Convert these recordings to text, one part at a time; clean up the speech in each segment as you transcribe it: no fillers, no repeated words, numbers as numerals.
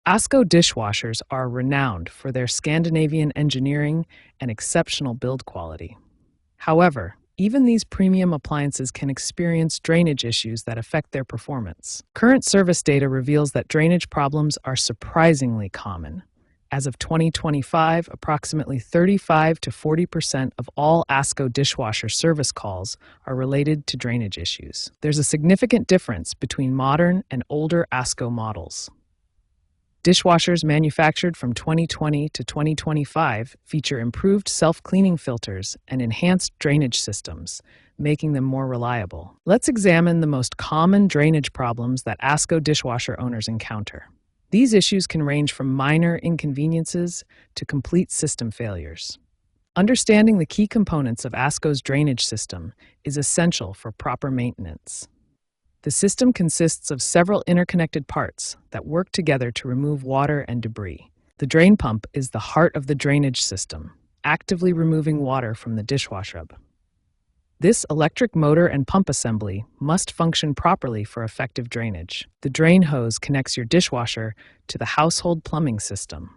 Asko dishwashers are renowned for their Scandinavian engineering and exceptional build quality. However, even these premium appliances can experience drainage issues that affect their performance. Current service data reveals that drainage problems are surprisingly common. As of 2025, approximately 35 to 40% of all Asko dishwasher service calls are related to drainage issues. There's a significant difference between modern and older Asko models. Dishwashers manufactured from 2020 to 2025 feature improved self-cleaning filters and enhanced drainage systems, making them more reliable. Let's examine the most common drainage problems that Asko dishwasher owners encounter. These issues can range from minor inconveniences to complete system failures. Understanding the key components of Asko's drainage system is essential for proper maintenance. The system consists of several interconnected parts that work together to remove water and debris. The drain pump is the heart of the drainage system, actively removing water from the dishwasher tub. This electric motor and pump assembly must function properly for effective drainage. The drain hose connects your dishwasher to the household plumbing system.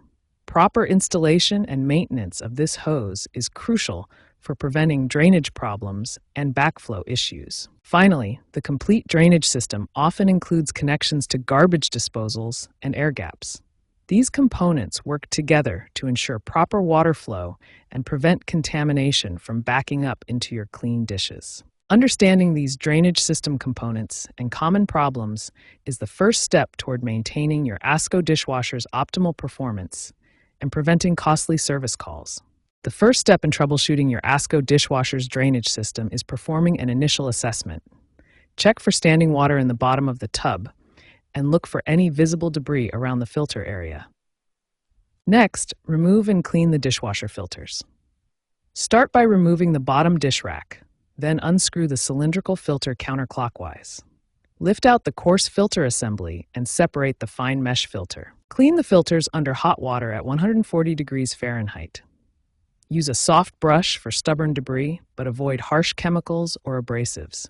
Proper installation and maintenance of this hose is crucial for preventing drainage problems and backflow issues. Finally, the complete drainage system often includes connections to garbage disposals and air gaps. These components work together to ensure proper water flow and prevent contamination from backing up into your clean dishes. Understanding these drainage system components and common problems is the first step toward maintaining your Asko dishwasher's optimal performance and preventing costly service calls. The first step in troubleshooting your Asko dishwasher's drainage system is performing an initial assessment. Check for standing water in the bottom of the tub and look for any visible debris around the filter area. Next, remove and clean the dishwasher filters. Start by removing the bottom dish rack, then unscrew the cylindrical filter counterclockwise. Lift out the coarse filter assembly and separate the fine mesh filter. Clean the filters under hot water at 140 degrees Fahrenheit. Use a soft brush for stubborn debris, but avoid harsh chemicals or abrasives.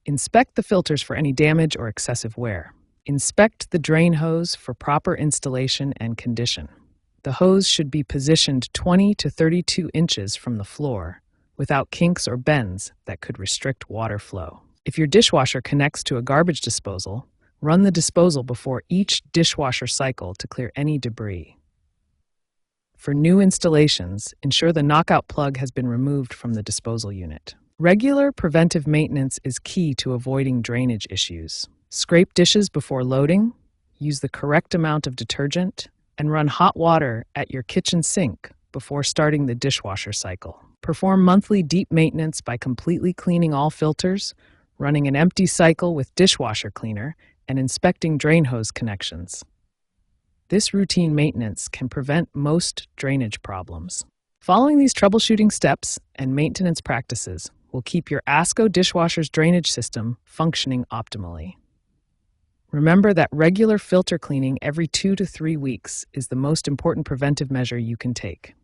Inspect the filters for any damage or excessive wear. Inspect the drain hose for proper installation and condition. The hose should be positioned 20 to 32 inches from the floor, without kinks or bends that could restrict water flow. If your dishwasher connects to a garbage disposal, run the disposal before each dishwasher cycle to clear any debris. For new installations, ensure the knockout plug has been removed from the disposal unit. Regular preventive maintenance is key to avoiding drainage issues. Scrape dishes before loading, use the correct amount of detergent, and run hot water at your kitchen sink before starting the dishwasher cycle. Perform monthly deep maintenance by completely cleaning all filters, running an empty cycle with dishwasher cleaner, and inspecting drain hose connections. This routine maintenance can prevent most drainage problems. Following these troubleshooting steps and maintenance practices will keep your Asko dishwasher's drainage system functioning optimally. Remember that regular filter cleaning every 2 to 3 weeks is the most important preventive measure you can take.